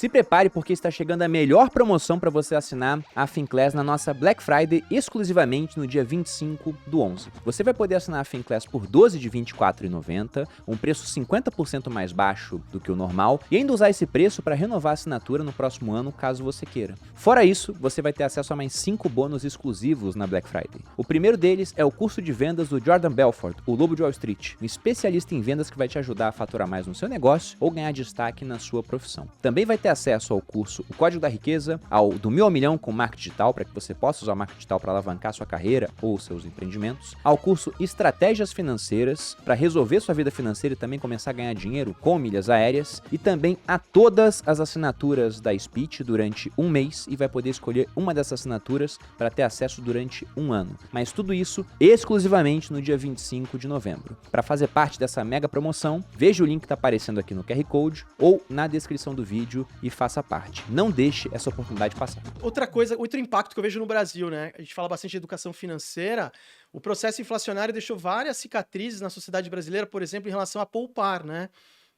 Se prepare porque está chegando a melhor promoção para você assinar a Finclass na nossa Black Friday exclusivamente no dia 25 do 11. Você vai poder assinar a Finclass por 12 de R$ 24,90, um preço 50% mais baixo do que o normal, e ainda usar esse preço para renovar a assinatura no próximo ano, caso você queira. Fora isso, você vai ter acesso a mais 5 bônus exclusivos na Black Friday. O primeiro deles é o curso de vendas do Jordan Belfort, o Lobo de Wall Street, um especialista em vendas que vai te ajudar a faturar mais no seu negócio ou ganhar destaque na sua profissão. Também vai ter acesso ao curso O Código da Riqueza, ao do 1000 ao milhão com marketing digital, para que você possa usar o marketing digital para alavancar sua carreira ou seus empreendimentos, ao curso Estratégias Financeiras, para resolver sua vida financeira e também começar a ganhar dinheiro com milhas aéreas, e também a todas as assinaturas da Speech durante um mês, e vai poder escolher uma dessas assinaturas para ter acesso durante um ano. Mas tudo isso exclusivamente no dia 25 de novembro. Para fazer parte dessa mega promoção, veja o link que está aparecendo aqui no QR Code ou na descrição do vídeo e faça parte. Não deixe essa oportunidade passar. Outra coisa, outro impacto que eu vejo no Brasil, né? A gente fala bastante de educação financeira. O processo inflacionário deixou várias cicatrizes na sociedade brasileira, por exemplo, em relação a poupar, né?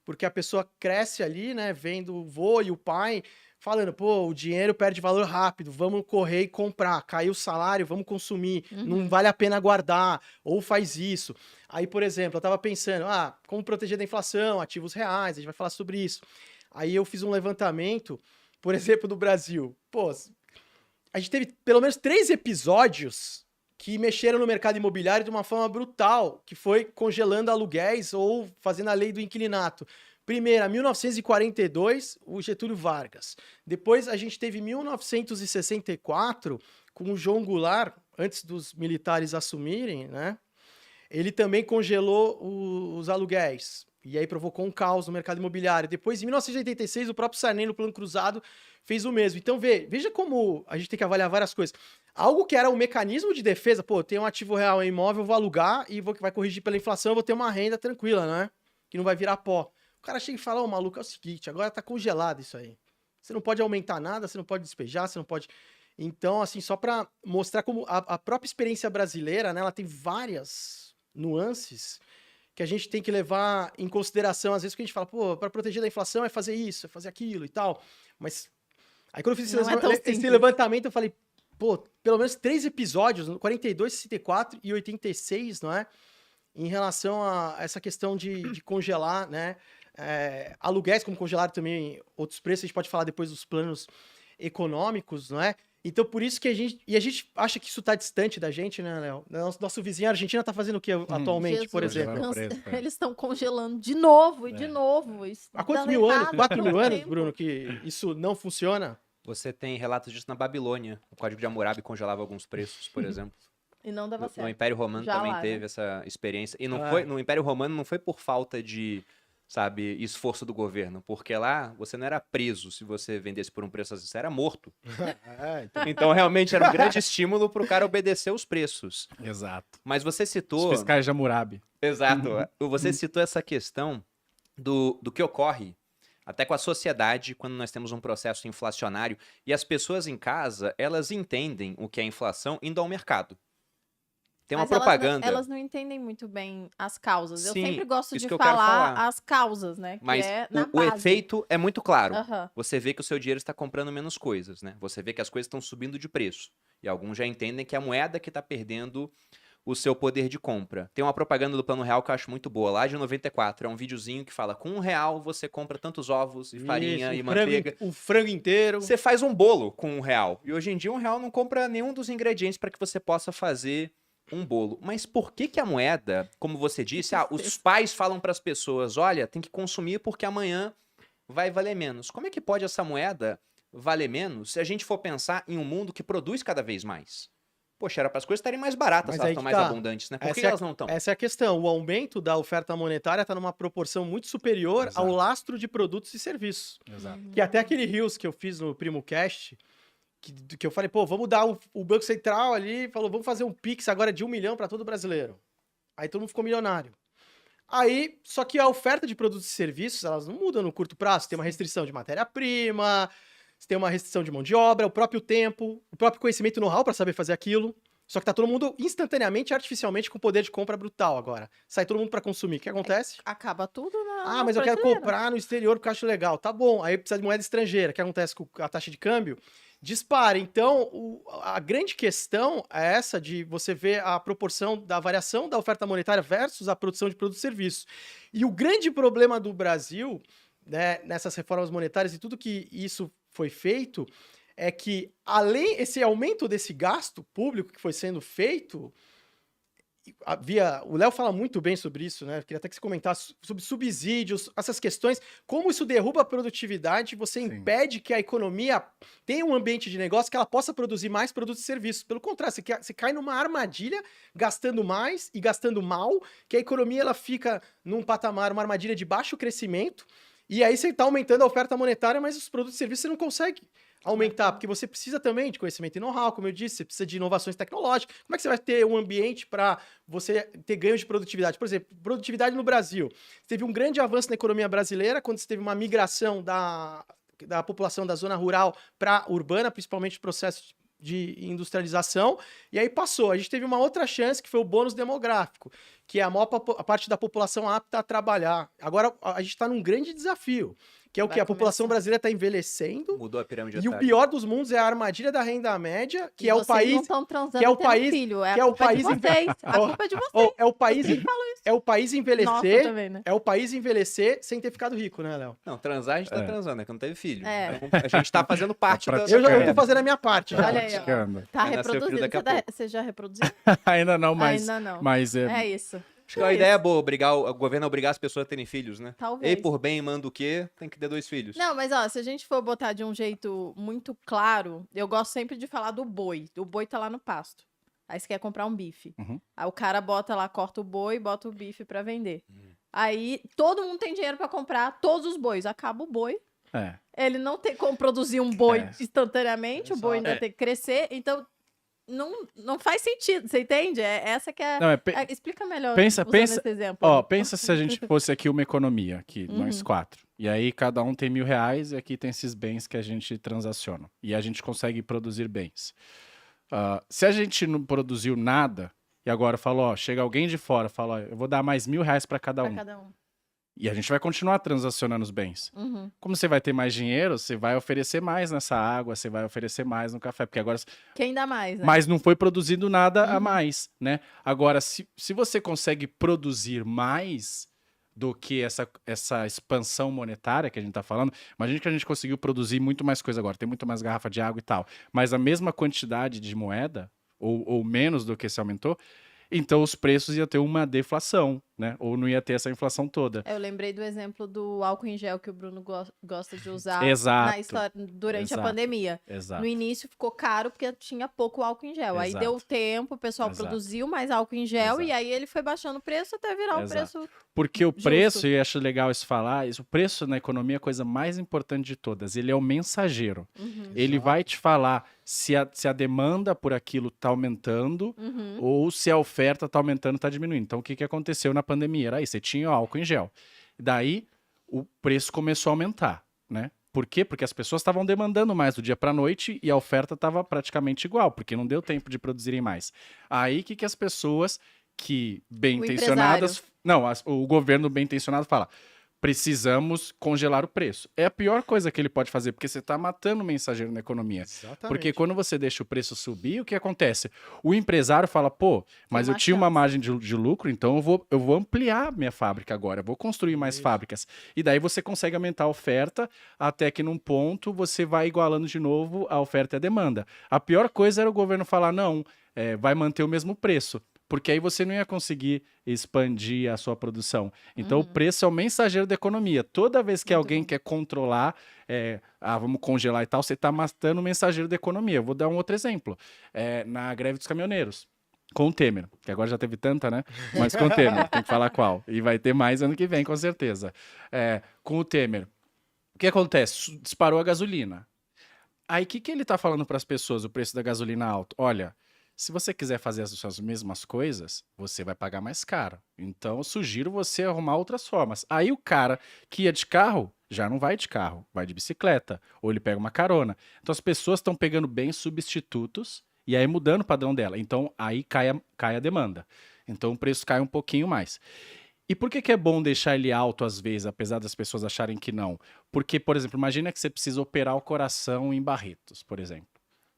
Porque a pessoa cresce ali, né? Vendo o vô e o pai falando, pô, o dinheiro perde valor rápido, vamos correr e comprar. Caiu o salário, vamos consumir. Não vale a pena guardar, ou faz isso. Aí, por exemplo, eu tava pensando, como proteger da inflação, ativos reais, a gente vai falar sobre isso. Aí eu fiz um levantamento, por exemplo, do Brasil. Pô, a gente teve pelo menos 3 episódios que mexeram no mercado imobiliário de uma forma brutal, que foi congelando aluguéis ou fazendo a lei do inquilinato. Primeiro, 1942, o Getúlio Vargas. Depois a gente teve 1964, com o João Goulart, antes dos militares assumirem, né? Ele também congelou os aluguéis. E aí provocou um caos no mercado imobiliário. Depois, em 1986, o próprio Sarney, no Plano Cruzado, fez o mesmo. Então, veja como a gente tem que avaliar várias coisas. Algo que era um mecanismo de defesa, pô, eu tenho um ativo real em imóvel, eu vou alugar e vai corrigir pela inflação, eu vou ter uma renda tranquila, né? Que não vai virar pó. O cara chega e fala, ô, maluco, é o seguinte, agora tá congelado isso aí. Você não pode aumentar nada, você não pode despejar, você não pode... Então, assim, só para mostrar como a própria experiência brasileira, né, ela tem várias nuances que a gente tem que levar em consideração, às vezes, que a gente fala, pô, para proteger da inflação é fazer isso, é fazer aquilo e tal. Mas aí quando eu fiz esse levantamento, eu falei, pô, pelo menos 3 episódios, 42, 64 e 86, não é? Em relação a essa questão de congelar, né? Aluguéis, como congelaram também outros preços, a gente pode falar depois dos planos econômicos, não é? Então, por isso que a gente acha que isso tá distante da gente, né, Léo? Nosso vizinho, a Argentina, tá fazendo o que atualmente, Jesus, por exemplo? Eles estão congelando de novo e de novo. Isso Há quantos mil anos? 4 mil anos, Bruno, que isso não funciona? Você tem relatos disso na Babilônia. O Código de Hammurabi congelava alguns preços, por exemplo. E não dava certo. No Império Romano Já também lá, teve né? essa experiência. E não foi, no Império Romano não foi por falta de, sabe, esforço do governo. Porque lá você não era preso se você vendesse por um preço assim, você era morto. Então realmente era um grande estímulo para o cara obedecer os preços. Exato. Mas você citou... Os fiscais de Hammurabi. Exato. Você citou essa questão do que ocorre até com a sociedade quando nós temos um processo inflacionário. E as pessoas em casa, elas entendem o que é inflação indo ao mercado. Tem uma Mas propaganda. Elas não entendem muito bem as causas. Sim, Eu sempre gosto isso de que eu quero falar falar. as causas, né? Que Mas é na o base. efeito é muito claro. Aham. Você vê que o seu dinheiro está comprando menos coisas, né? Você vê que as coisas estão subindo de preço. E alguns já entendem que é a moeda que está perdendo o seu poder de compra. Tem uma propaganda do Plano Real que eu acho muito boa, lá de 94. É um videozinho que fala, com R$1 você compra tantos ovos e farinha e manteiga. O frango inteiro. Você faz um bolo com R$1. E hoje em dia R$1 não compra nenhum dos ingredientes para que você possa fazer um bolo. Mas por que a moeda, como você disse, os pais falam para as pessoas, olha, tem que consumir porque amanhã vai valer menos. Como é que pode essa moeda valer menos se a gente for pensar em um mundo que produz cada vez mais? Poxa, era para as coisas estarem mais baratas, Mas se elas aí estão que mais tá. abundantes, né? Por que Essa é a- elas não estão? Essa é a questão. O aumento da oferta monetária está numa proporção muito superior ao Exato. lastro de produtos e serviços. Exato. Que até aquele Rios que eu fiz no Primo Cast, que eu falei, pô, vamos dar o Banco Central ali, falou, vamos fazer um Pix agora de 1 milhão para todo brasileiro. Aí todo mundo ficou milionário. Aí, só que a oferta de produtos e serviços, elas não mudam no curto prazo. Tem uma restrição de matéria-prima, você tem uma restrição de mão de obra, o próprio tempo, o próprio conhecimento e know-how para saber fazer aquilo. Só que tá todo mundo instantaneamente, artificialmente, com poder de compra brutal agora. Sai todo mundo para consumir. O que acontece? Acaba tudo Ah, mas eu quero comprar no exterior porque eu acho legal. Tá bom, aí precisa de moeda estrangeira. O que acontece com a taxa de câmbio? Dispara. Então, a grande questão é essa de você ver a proporção da variação da oferta monetária versus a produção de produtos e serviços. E o grande problema do Brasil, né, nessas reformas monetárias e tudo que isso foi feito, é que, além esse aumento desse gasto público que foi sendo feito, o Léo fala muito bem sobre isso, né? Eu queria até que você comentasse sobre subsídios, essas questões, como isso derruba a produtividade, você impede que a economia tenha um ambiente de negócio que ela possa produzir mais produtos e serviços. Pelo contrário, você cai numa armadilha, gastando mais e gastando mal, que a economia ela fica num patamar, uma armadilha de baixo crescimento, e aí você está aumentando a oferta monetária, mas os produtos e serviços você não consegue aumentar, porque você precisa também de conhecimento e know-how, como eu disse, você precisa de inovações tecnológicas. Como é que você vai ter um ambiente para você ter ganhos de produtividade? Por exemplo, produtividade no Brasil. Teve um grande avanço na economia brasileira quando você teve uma migração da população da zona rural para urbana, principalmente processos de industrialização, e aí passou. A gente teve uma outra chance, que foi o bônus demográfico, que é a maior parte da população apta a trabalhar. Agora, a gente está num grande desafio, que é o que a população brasileira está envelhecendo. Mudou a pirâmide E o pior dos mundos é a armadilha da renda média, que é o país não estão transando, que é o país filho. que é o país de vocês. A culpa é de vocês. É o país envelhecer. Nossa, também, né? É o país envelhecer sem ter ficado rico, né, Léo? Não, transar a gente tá transando, é que não teve filho. É. A gente tá fazendo parte da... Eu tô fazendo a minha parte. Já. Olha aí, ó. Tá Vai nascer o filho reproduzindo. daqui a Você já reproduziu? Ainda não, mas... Ainda não. Mas É isso. Acho que é uma ideia boa, o governo obrigar as pessoas a terem filhos, né? Talvez. Ei, por bem, manda o quê? Tem que ter 2 filhos. Não, mas ó, se a gente for botar de um jeito muito claro, eu gosto sempre de falar do boi. O boi tá lá no pasto. Aí você quer comprar um bife. Uhum. Aí o cara bota lá, corta o boi, bota o bife pra vender. Aí todo mundo tem dinheiro pra comprar todos os bois. Acaba o boi. Ele não tem como produzir um boi instantaneamente, o boi ainda tem que crescer. Então, não faz sentido, você entende? Essa que é... explica melhor usando esse exemplo. Ó, pensa se a gente fosse aqui uma economia, aqui, nós 4. E aí cada um tem R$1.000 e aqui tem esses bens que a gente transaciona. E a gente consegue produzir bens. Se a gente não produziu nada, e agora falou, ó, chega alguém de fora, fala, ó, eu vou dar mais R$1.000 para cada um. E a gente vai continuar transacionando os bens. Como você vai ter mais dinheiro, você vai oferecer mais nessa água, você vai oferecer mais no café, porque agora... Quem dá mais, né? Mas não foi produzido nada a mais, né? Agora, se você consegue produzir mais do que essa expansão monetária que a gente tá falando, imagina que a gente conseguiu produzir muito mais coisa agora, tem muito mais garrafa de água e tal, mas a mesma quantidade de moeda, ou menos do que se aumentou, então os preços iam ter uma deflação, né? Ou não ia ter essa inflação toda. Eu lembrei do exemplo do álcool em gel que o Bruno gosta de usar na história, durante a pandemia. Exato. No início ficou caro porque tinha pouco álcool em gel. Aí deu tempo, o pessoal produziu mais álcool em gel e aí ele foi baixando o preço até virar o preço. Porque o preço, e acho legal isso falar, o preço na economia é a coisa mais importante de todas. Ele é o mensageiro. Ele vai te falar se a demanda por aquilo está aumentando ou se a oferta está aumentando, está diminuindo. Então, o que aconteceu na pandemia? Era isso, você tinha álcool em gel. Daí, o preço começou a aumentar, né? Por quê? Porque as pessoas estavam demandando mais do dia para a noite e a oferta estava praticamente igual, porque não deu tempo de produzirem mais. Aí, o que as pessoas que bem-intencionadas... Não, o governo bem-intencionado fala... Precisamos congelar o preço. É a pior coisa que ele pode fazer, porque você está matando o mensageiro na economia. Exatamente. Porque quando você deixa o preço subir, o que acontece? O empresário fala, pô, mas eu tinha uma margem de lucro, então eu vou ampliar minha fábrica agora, eu vou construir mais fábricas. E daí você consegue aumentar a oferta, até que num ponto você vai igualando de novo a oferta e a demanda. A pior coisa era o governo falar, não, vai manter o mesmo preço. Porque aí você não ia conseguir expandir a sua produção. Então, o preço é o mensageiro da economia. Toda vez que alguém quer controlar, vamos congelar e tal, você está matando o mensageiro da economia. Eu vou dar um outro exemplo. Na greve dos caminhoneiros, com o Temer, que agora já teve tanta, né? Mas com o Temer, tem que falar qual. E vai ter mais ano que vem, com certeza. Com o Temer, o que acontece? Disparou a gasolina. Aí, o que ele está falando para as pessoas, o preço da gasolina alto? Olha... Se você quiser fazer as suas mesmas coisas, você vai pagar mais caro. Então, eu sugiro você arrumar outras formas. Aí o cara que ia de carro, já não vai de carro, vai de bicicleta, ou ele pega uma carona. Então, as pessoas estão pegando bens substitutos E aí mudando o padrão dela. Então aí cai a demanda. Então o preço cai um pouquinho mais. E por que é bom deixar ele alto às vezes, apesar das pessoas acharem que não? Porque, por exemplo, imagina que você precisa operar o coração em Barretos, por exemplo.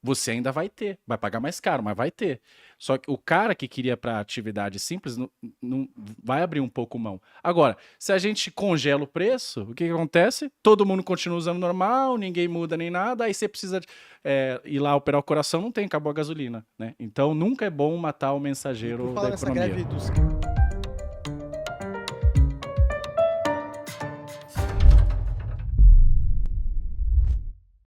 Você ainda vai ter, vai pagar mais caro, mas vai ter. Só que o cara que queria para atividade simples não vai abrir um pouco mão. Agora, se a gente congela o preço, o que acontece? Todo mundo continua usando normal, ninguém muda nem nada, aí você precisa ir lá operar o coração, não tem, acabou a gasolina, né? Então nunca é bom matar o mensageiro da economia. Greve dos